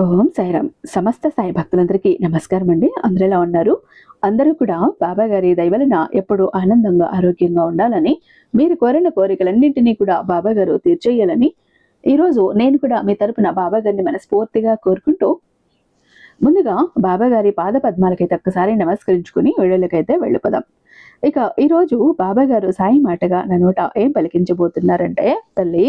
ఓం సాయిరామ్. సమస్త సాయి భక్తులందరికీ నమస్కారం అండి. అందరూ ఎలా ఉన్నారు? అందరూ కూడా బాబా గారి దయవలన ఎప్పుడూ ఆనందంగా ఆరోగ్యంగా ఉండాలని, మీరు కోరిన కోరికలన్నింటినీ కూడా బాబా గారు తీర్చేయాలని ఈరోజు నేను కూడా మీ తరపున బాబా గారిని మనస్ఫూర్తిగా కోరుకుంటూ, ముందుగా బాబా గారి పాద పద్మాలకైతే ఒక్కసారి నమస్కరించుకుని వీడియోలకైతే వెళ్ళిపోదాం. ఇక ఈరోజు బాబా గారు సాయి మాటగా నా నోట ఏం పలికించబోతున్నారంటే, తల్లి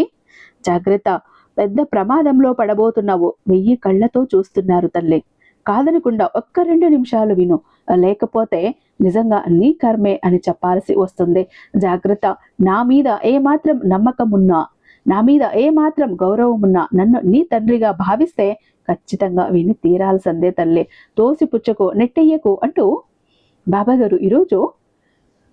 జాగ్రత్త, పెద్ద ప్రమాదంలో పడబోతున్నావు. 1000 కళ్ళతో చూస్తున్నారు తల్లి. కాదనకుండా ఒక్క 2 నిమిషాలు విను, లేకపోతే నిజంగా నీ కర్మే అని చెప్పాల్సి వస్తుంది. జాగ్రత్త. నా మీద ఏమాత్రం నమ్మకం ఉన్నా, నా మీద ఏమాత్రం గౌరవం ఉన్నా, నన్ను నీ తండ్రిగా భావిస్తే ఖచ్చితంగా విని తీరాల్సిందే తల్లి. తోసిపుచ్చకు, నెట్టయ్యకు అంటూ బాబాగారు ఈరోజు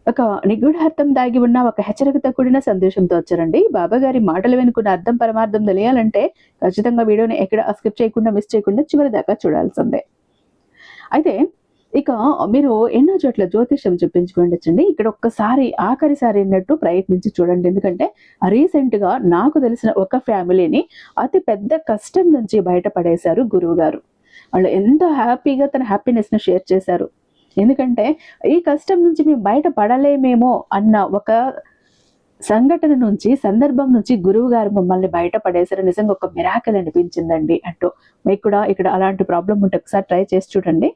ఒక నిగూఢార్థం దాగి ఉన్న ఒక హెచ్చరికతో కూడిన సందేశంతో వచ్చారండి. బాబా గారి మాటలు వెనుకున్న అర్థం పరమార్థం తెలియాలంటే ఖచ్చితంగా వీడియోని ఎక్కడ స్కిప్ చేయకుండా, మిస్ చేయకుండా చివరి దాకా చూడాల్సిందే. అయితే ఇక మీరు ఎన్నో చోట్ల జ్యోతిష్యం చెప్పించుకోండి. ఇక్కడ ఒక్కసారి ఆఖరిసారి అన్నట్టు ప్రయత్నించి చూడండి. ఎందుకంటే రీసెంట్ గా నాకు తెలిసిన ఒక ఫ్యామిలీని అతి పెద్ద కష్టం నుంచి బయటపడేశారు గురువు గారు. వాళ్ళు ఎంత హ్యాపీగా తన హ్యాపీనెస్ ను షేర్ చేశారు. ఎందుకంటే ఈ కష్టం నుంచి మేము బయట పడలేమేమో అన్న ఒక సంఘటన నుంచి, సందర్భం నుంచి గురువు గారు మమ్మల్ని బయటపడేశారు. నిజంగా ఒక మిరాకిల్ అనిపించిందండి అంటూ. మీకు కూడా ఇక్కడ అలాంటి ప్రాబ్లం ఉంటే ఒకసారి ట్రై చేసి చూడండి.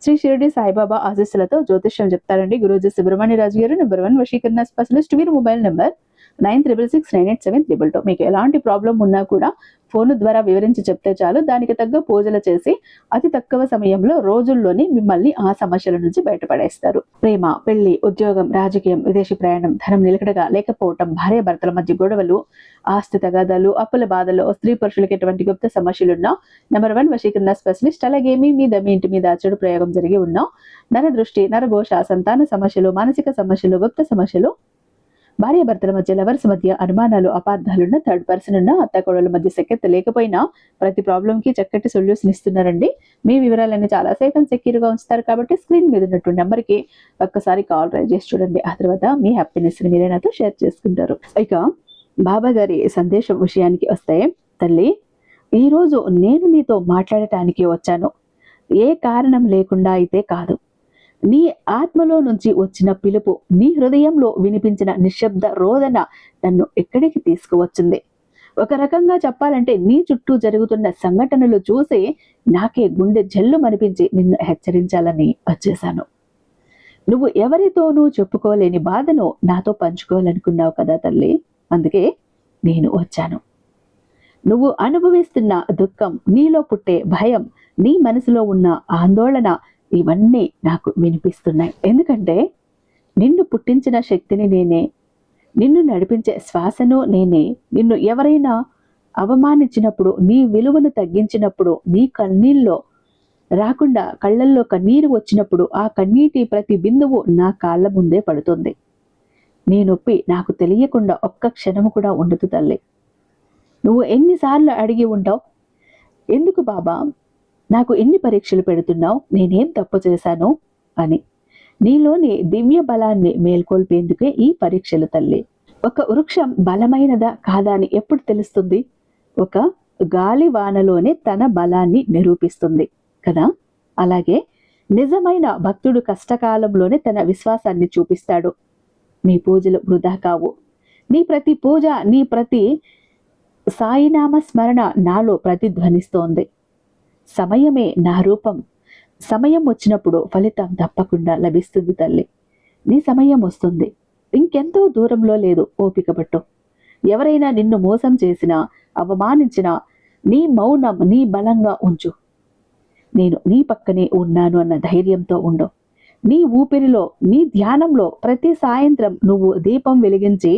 శ్రీ షిరిడి సాయిబాబా ఆశీస్సులతో జ్యోతిష్యం చెప్తారండి గురూజీ సుబ్రహ్మణ్య రాజు గారు. నెంబర్ 1 వశీకరణ స్పెషలిస్ట్. వీరి మొబైల్ నెంబర్ 9666987222. మీకు ఎలాంటి ప్రాబ్లం ఉన్నా కూడా ఫోన్ ద్వారా వివరించి చెప్తే చాలు. దానికి తగ్గ పూజలు చేసి అతి తక్కువ సమయంలో, రోజుల్లోనే మిమ్మల్ని ఆ సమస్యల నుంచి బయటపడేస్తారు. ప్రేమ, పెళ్లి, ఉద్యోగం, రాజకీయం, విదేశీ ప్రయాణం, ధనం నిలకడగా లేకపోవటం, భార్య భర్తల మధ్య గొడవలు, ఆస్తి తగాదాలు, అప్పుల బాధలు, స్త్రీ పురుషులకి ఎటువంటి గుప్త సమస్యలున్నా నెంబర్ 1 వశీకరణ స్పెషలిస్ట్. అలాగే మీ ఇంటి మీద చెడు ప్రయోగం జరిగి ఉన్నా, నరదృష్టి, నరఘోష, సంతాన సమస్యలు, మానసిక సమస్యలు, గుప్త సమస్యలు, భార్య భర్తల మధ్య, లవర్స్ మధ్య అనుమానాలు, అపార్థాలున్న, థర్డ్ పర్సన్ ఉన్న, అత్తకోడల మధ్య సెక్యూరిటీ లేకపోయినా ప్రతి ప్రాబ్లం కి చక్కటి సొల్యూషన్ ఇస్తున్నారండి. మీ వివరాలన్నీ చాలా సేఫ్ అండ్ సెక్యూర్ గా ఉంచుతారు. కాబట్టి స్క్రీన్ మీద ఉన్నటువంటి నెంబర్ కి ఒక్కసారి కాల్ ట్రై చేసి చూడండి. ఆ తర్వాత మీ హ్యాపీనెస్ ని మీరే నాతో షేర్ చేసుకుంటారు. ఇక బాబా గారి సందేశం విషయానికి వస్తే, తల్లి ఈరోజు నేను నీతో మాట్లాడటానికి వచ్చాను. ఏ కారణం లేకుండా అయితే కాదు. నీ ఆత్మలో నుంచి వచ్చిన పిలుపు, నీ హృదయంలో వినిపించిన నిశ్శబ్ద రోదన నన్ను ఎక్కడికి తీసుకువచ్చింది. ఒక రకంగా చెప్పాలంటే నీ చుట్టూ జరుగుతున్న సంఘటనలు చూసి నాకే గుండె జల్లు మనిపించి నిన్ను హెచ్చరించాలని వచ్చేశాను. నువ్వు ఎవరితోనూ చెప్పుకోలేని బాధను నాతో పంచుకోవాలనుకున్నావు కదా తల్లి. అందుకే నేను వచ్చాను. నువ్వు అనుభవిస్తున్న దుఃఖం, నీలో పుట్టే భయం, నీ మనసులో ఉన్న ఆందోళన ఇవన్నీ నాకు వినిపిస్తున్నాయి. ఎందుకంటే నిన్ను పుట్టించిన శక్తిని నేనే, నిన్ను నడిపించే శ్వాసను నేనే. నిన్ను ఎవరైనా అవమానించినప్పుడు, నీ విలువను తగ్గించినప్పుడు, నీ కన్నీళ్ళలో రాకుండా కళ్ళల్లో కన్నీరు వచ్చినప్పుడు ఆ కన్నీటి ప్రతి బిందువు నా కాళ్ళ ముందే పడుతుంది. నీ నొప్పి నాకు తెలియకుండా ఒక్క క్షణము కూడా ఉండదు తల్లి. నువ్వు ఎన్నిసార్లు అడిగి ఉంటావు, ఎందుకు బాబా నాకు ఎన్ని పరీక్షలు పెడుతున్నావు, నేనేం తప్పు చేశాను అని. నీలోని దివ్య బలాన్ని మేల్కొల్పేందుకే ఈ పరీక్షలు తల్లి. ఒక వృక్షం బలమైనదా కాదా అని ఎప్పుడు తెలుస్తుంది? ఒక గాలి వానలోనే తన బలాన్ని నిరూపిస్తుంది కదా. అలాగే నిజమైన భక్తుడు కష్టకాలంలోనే తన విశ్వాసాన్ని చూపిస్తాడు. నీ పూజలు వృధా కావు. నీ ప్రతి పూజ, నీ ప్రతి సాయినామ స్మరణ నాలో ప్రతిధ్వనిస్తోంది. సమయమే నా రూపం. సమయం వచ్చినప్పుడు ఫలితం తప్పకుండా లభిస్తుంది తల్లి. నీ సమయం వస్తుంది. ఇంకెంతో దూరంలో లేదు. ఓపిక పట్టు. ఎవరైనా నిన్ను మోసం చేసినా, అవమానించినా నీ మౌనం నీ బలంగా ఉంచు. నేను నీ పక్కనే ఉన్నాను అన్న ధైర్యంతో ఉండు. నీ ఊపిరిలో, నీ ధ్యానంలో ప్రతి సాయంత్రం నువ్వు దీపం వెలిగించి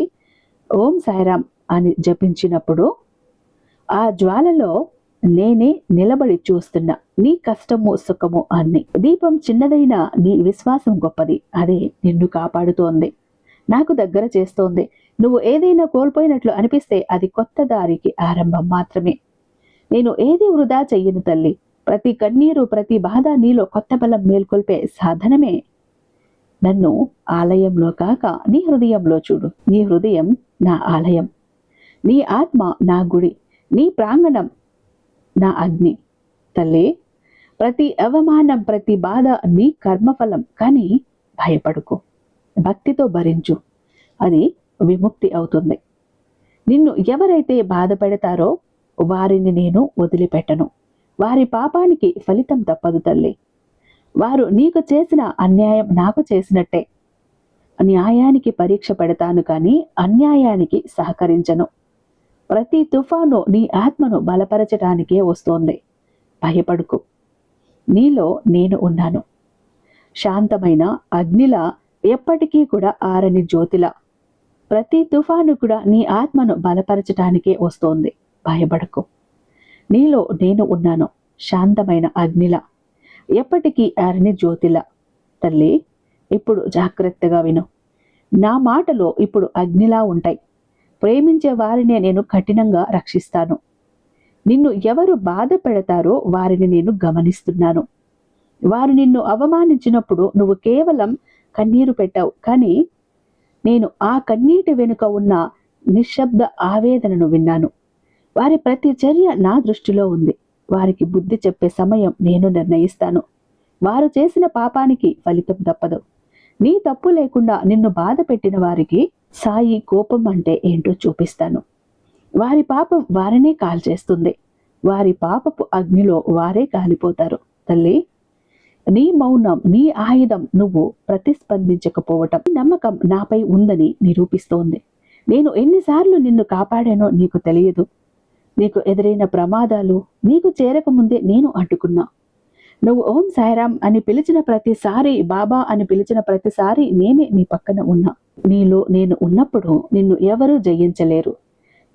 ఓం సాయిరామ్ అని జపించినప్పుడు ఆ జ్వాలలో నేనే నిలబడి చూస్తున్నా. నీ కష్టము సుఖము అన్ని. దీపం చిన్నదైనా నీ విశ్వాసం గొప్పది. అదే నిన్ను కాపాడుతోంది, నాకు దగ్గర చేస్తోంది. నువ్వు ఏదైనా కోల్పోయినట్లు అనిపిస్తే అది కొత్త దారికి ఆరంభం మాత్రమే. నేను ఏది వృధా చెయ్యను తల్లి. ప్రతి కన్నీరు, ప్రతి బాధ నీలో కొత్త బలం మేల్కొల్పే సాధనమే. నన్ను ఆలయంలో కాక నీ హృదయంలో చూడు. నీ హృదయం నా ఆలయం, నీ ఆత్మ నా గుడి, నీ ప్రాంగణం నా అగ్ని. తల్లి, ప్రతి అవమానం, ప్రతి బాధ నీ కర్మఫలం. కానీ భయపడుకో, భక్తితో భరించు, అది విముక్తి అవుతుంది. నిన్ను ఎవరైతే బాధ పెడతారో వారిని నేను వదిలిపెట్టను. వారి పాపానికి ఫలితం తప్పదు తల్లి. వారు నీకు చేసిన అన్యాయం నాకు చేసినట్టే. న్యాయానికి పరీక్ష పెడతాను, కానీ అన్యాయానికి సహకరించను. ప్రతి తుఫాను నీ ఆత్మను బలపరచడానికే వస్తోంది. భయపడుకు, నీలో నేను ఉన్నాను. శాంతమైన అగ్నిలా, ఎప్పటికీ కూడా ఆరని జ్యోతిలా. ప్రతి తుఫాను కూడా నీ ఆత్మను బలపరచడానికే వస్తోంది. భయపడకు, నీలో నేను ఉన్నాను. శాంతమైన అగ్నిలా, ఎప్పటికీ ఆరని జ్యోతిలా. తల్లి, ఇప్పుడు జాగ్రత్తగా విను. నా మాటలో ఇప్పుడు అగ్నిలా ఉంటాయి. ప్రేమించే వారినే నేను కఠినంగా రక్షిస్తాను. నిన్ను ఎవరు బాధ పెడతారో వారిని నేను గమనిస్తున్నాను. వారు నిన్ను అవమానించినప్పుడు నువ్వు కేవలం కన్నీరు పెట్టావు, కానీ నేను ఆ కన్నీటి వెనుక ఉన్న నిశ్శబ్ద ఆవేదనను విన్నాను. వారి ప్రతి చర్య నా దృష్టిలో ఉంది. వారికి బుద్ధి చెప్పే సమయం నేను నిర్ణయిస్తాను. వారు చేసిన పాపానికి ఫలితం తప్పదు. నీ తప్పు లేకుండా నిన్ను బాధ పెట్టిన వారికి సాయి కోపం అంటే ఏంటో చూపిస్తాను. వారి పాపం వారినే కాల్చేస్తుంది. వారి పాపపు అగ్నిలో వారే కాలిపోతారు. తల్లి, నీ మౌనం, నీ ఆయుధం నువ్వు ప్రతిస్పందించకపోవటం. నమ్మకం నాపై ఉందని నిరూపిస్తోంది. నేను ఎన్నిసార్లు నిన్ను కాపాడానో నీకు తెలియదు. నీకు ఎదురైన ప్రమాదాలు నీకు చేరకముందే నేను అడ్డుకున్నా. నువ్వు ఓం సాయిరామ్ అని పిలిచిన ప్రతిసారి, బాబా అని పిలిచిన ప్రతిసారి నేనే నీ పక్కన ఉన్నా. నీలో నేను ఉన్నప్పుడు నిన్ను ఎవరూ జయించలేరు.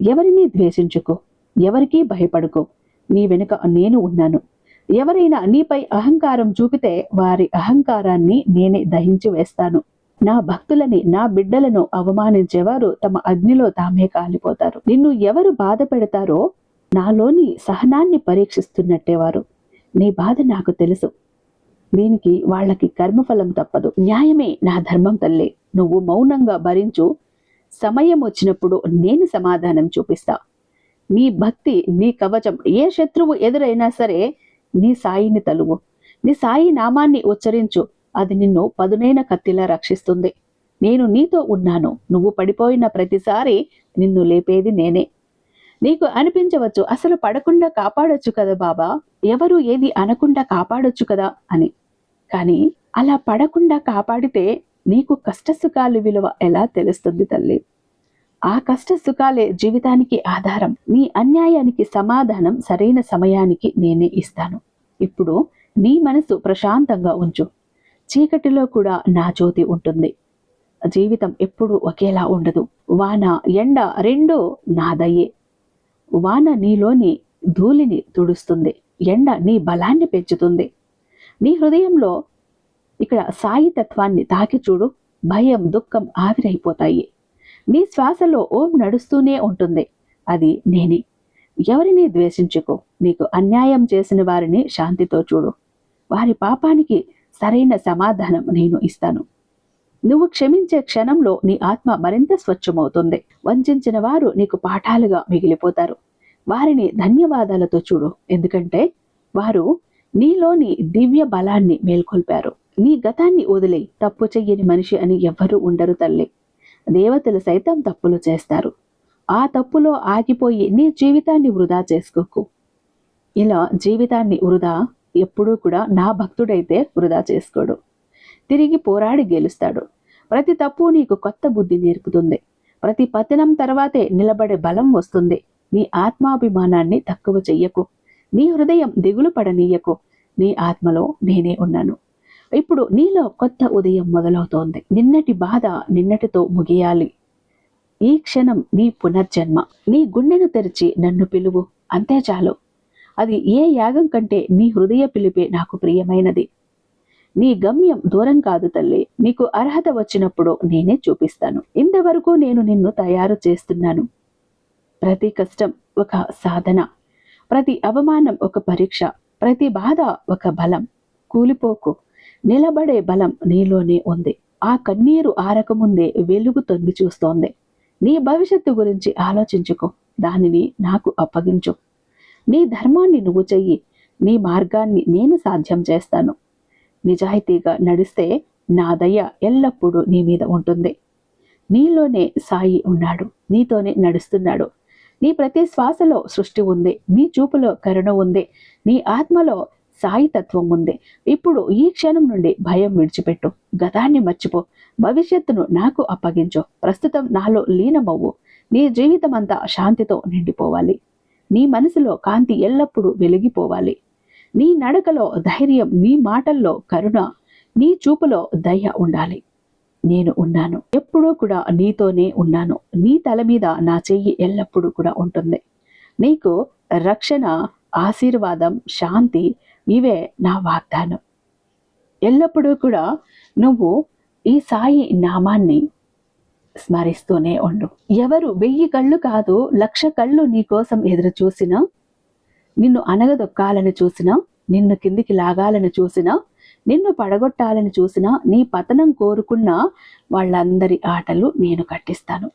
ఎవరిని ద్వేషించుకో, ఎవరికీ భయపడుకో. నీ వెనుక నేను ఉన్నాను. ఎవరైనా నీపై అహంకారం చూపితే వారి అహంకారాన్ని నేనే దహించి వేస్తాను. నా భక్తులని, నా బిడ్డలను అవమానించేవారు తమ అగ్నిలో తామే కాలిపోతారు. నిన్ను ఎవరు బాధ పెడతారో నాలోని సహనాన్ని పరీక్షిస్తున్నట్టేవారు. నీ బాధ నాకు తెలుసు. దీనికి వాళ్ళకి కర్మఫలం తప్పదు. న్యాయమే నా ధర్మం తల్లి. నువ్వు మౌనంగా భరించు. సమయం వచ్చినప్పుడు నేను సమాధానం చూపిస్తా. నీ భక్తి, నీ కవచం. ఏ శత్రువు ఎదురైనా సరే నీ సాయిని తలువు. నీ సాయి నామాన్ని ఉచ్చరించు. అది నిన్ను పదునైన కత్తిలా రక్షిస్తుంది. నేను నీతో ఉన్నాను. నువ్వు పడిపోయిన ప్రతిసారి నిన్ను లేపేది నేనే. నీకు అనిపించవచ్చు, అసలు పడకుండా కాపాడొచ్చు కదా బాబా, ఎవరు ఏది అనకుండా కాపాడొచ్చు కదా అని. కానీ అలా పడకుండా కాపాడితే నీకు కష్టసుఖాలు విలువ ఎలా తెలుస్తుంది తల్లి? ఆ కష్ట సుఖాలే జీవితానికి ఆధారం. నీ అన్యాయానికి సమాధానం సరైన సమయానికి నేనే ఇస్తాను. ఇప్పుడు నీ మనసు ప్రశాంతంగా ఉంచు. చీకటిలో కూడా నా జ్యోతి ఉంటుంది. జీవితం ఎప్పుడూ ఒకేలా ఉండదు. వాన, ఎండ రెండూ నా దయే. వాన నీలోని ధూళిని తుడుస్తుంది. ఎండ నీ బలాన్ని పెంచుతుంది. నీ హృదయంలో ఇక్కడ సాయి తత్వాన్ని తాకి చూడు. భయం, దుఃఖం ఆవిరైపోతాయి. నీ శ్వాసలో ఓం నడుస్తూనే ఉంటుంది. అది నేనే. ఎవరిని ద్వేషించుకో. నీకు అన్యాయం చేసిన వారిని శాంతితో చూడు. వారి పాపానికి సరైన సమాధానం నేను ఇస్తాను. నువ్వు క్షమించే క్షణంలో నీ ఆత్మ మరింత స్వచ్ఛమవుతుంది. వంచిన వారు నీకు పాఠాలుగా మిగిలిపోతారు. వారిని ధన్యవాదాలతో చూడు. ఎందుకంటే వారు నీలోని దివ్య బలాన్ని మేల్కొల్పారు. నీ గతాన్ని వదిలే. తప్పు చెయ్యని మనిషి అని ఎవ్వరూ ఉండరు తల్లి. దేవతలు సైతం తప్పులు చేస్తారు. ఆ తప్పులో ఆగిపోయి నీ జీవితాన్ని వృధా చేసుకోకు. ఇలా జీవితాన్ని వృధా ఎప్పుడూ కూడా నా భక్తుడైతే వృధా చేసుకోడు. తిరిగి పోరాడి గెలుస్తాడు. ప్రతి తప్పు నీకు కొత్త బుద్ధి నేర్పుతుంది. ప్రతి పతనం తర్వాతే నిలబడే బలం వస్తుంది. నీ ఆత్మాభిమానాన్ని తక్కువ చెయ్యకు. నీ హృదయం దిగులు పడనీయకు. నీ ఆత్మలో నేనే ఉన్నాను. ఇప్పుడు నీలో కొత్త ఉదయం మొదలవుతోంది. నిన్నటి బాధ నిన్నటితో ముగియాలి. ఈ క్షణం నీ పునర్జన్మ. నీ గుండెను తెరిచి నన్ను పిలువు. అంతే చాలు. అది ఏ యాగం కంటే నీ హృదయ పిలిపే నాకు ప్రియమైనది. నీ గమ్యం దూరం కాదు తల్లి. నీకు అర్హత వచ్చినప్పుడు నేనే చూపిస్తాను. ఇంతవరకు నేను నిన్ను తయారు చేస్తున్నాను. ప్రతి కష్టం ఒక సాధన, ప్రతి అవమానం ఒక పరీక్ష, ప్రతి బాధ ఒక బలం. కూలిపోకు. నిలబడే బలం నీలోనే ఉంది. ఆ కన్నీరు ఆరకముందే వెలుగు తొంగి చూస్తోంది. నీ భవిష్యత్తు గురించి ఆలోచించుకో. దానిని నాకు అప్పగించు. నీ ధర్మాన్ని నువ్వు చెయ్యి. నీ మార్గాన్ని నేను సాధ్యం చేస్తాను. నిజాయితీగా నడిస్తే నా దయ ఎల్లప్పుడూ నీ మీద ఉంటుంది. నీలోనే సాయి ఉన్నాడు, నీతోనే నడుస్తున్నాడు. నీ ప్రతి శ్వాసలో సృష్టి ఉంది, నీ చూపులో కరుణ ఉంది, నీ ఆత్మలో సాయి తత్వం ఉంది. ఇప్పుడు ఈ క్షణం నుండి భయం విడిచిపెట్టు, గతాన్ని మర్చిపో, భవిష్యత్తును నాకు అప్పగించు. ప్రస్తుతం నాలో లీనమవ్వు. నీ జీవితం అంతా శాంతితో నిండిపోవాలి. నీ మనసులో కాంతి ఎల్లప్పుడూ వెలిగిపోవాలి. నీ నడకలో ధైర్యం, నీ మాటల్లో కరుణ, నీ చూపులో దయ ఉండాలి. నేను ఉన్నాను, ఎప్పుడూ కూడా నీతోనే ఉన్నాను. నీ తల మీద నా చెయ్యి ఎల్లప్పుడూ కూడా ఉంటుంది. నీకు రక్షణ, ఆశీర్వాదం, శాంతి ఇవే నా వాగ్దానం. ఎల్లప్పుడూ కూడా నువ్వు ఈ సాయి నామాన్ని స్మరిస్తూనే ఉండు. ఎవరు 1000 కళ్ళు కాదు 1,00,000 కళ్ళు నీ కోసం ఎదురు చూసినా, నిన్ను అనగదొక్కాలని చూసినా, నిన్ను కిందికి లాగాలని చూసినా, నిన్ను పడగొట్టాలని చూసినా, నీ పతనం కోరుకున్న వాళ్ళందరి ఆటలు నేను కట్టిస్తాను.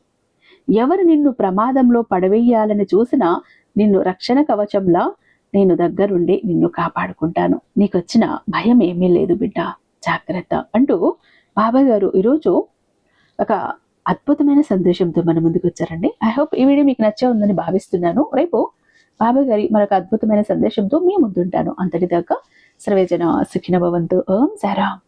ఎవరు నిన్ను ప్రమాదంలో పడవేయాలని చూసినా, నిన్ను రక్షణ కవచంలా నేను దగ్గరుండి నిన్ను కాపాడుకుంటాను. నీకొచ్చిన భయం ఏమీ లేదు బిడ్డ, జాగ్రత్త అంటూ బాబా గారు ఈరోజు ఒక అద్భుతమైన సందేశంతో మన ముందుకు వచ్చారండి. ఐ హోప్ ఈ వీడియో మీకు నచ్చే ఉందని భావిస్తున్నాను. రేపు బాబా గారి మరొక అద్భుతమైన సందేశంతో మీ ముందుంటాను. అంతటిదాకా సర్వేజన సుఖినో భవంతు. ఓం సాయిరామ్.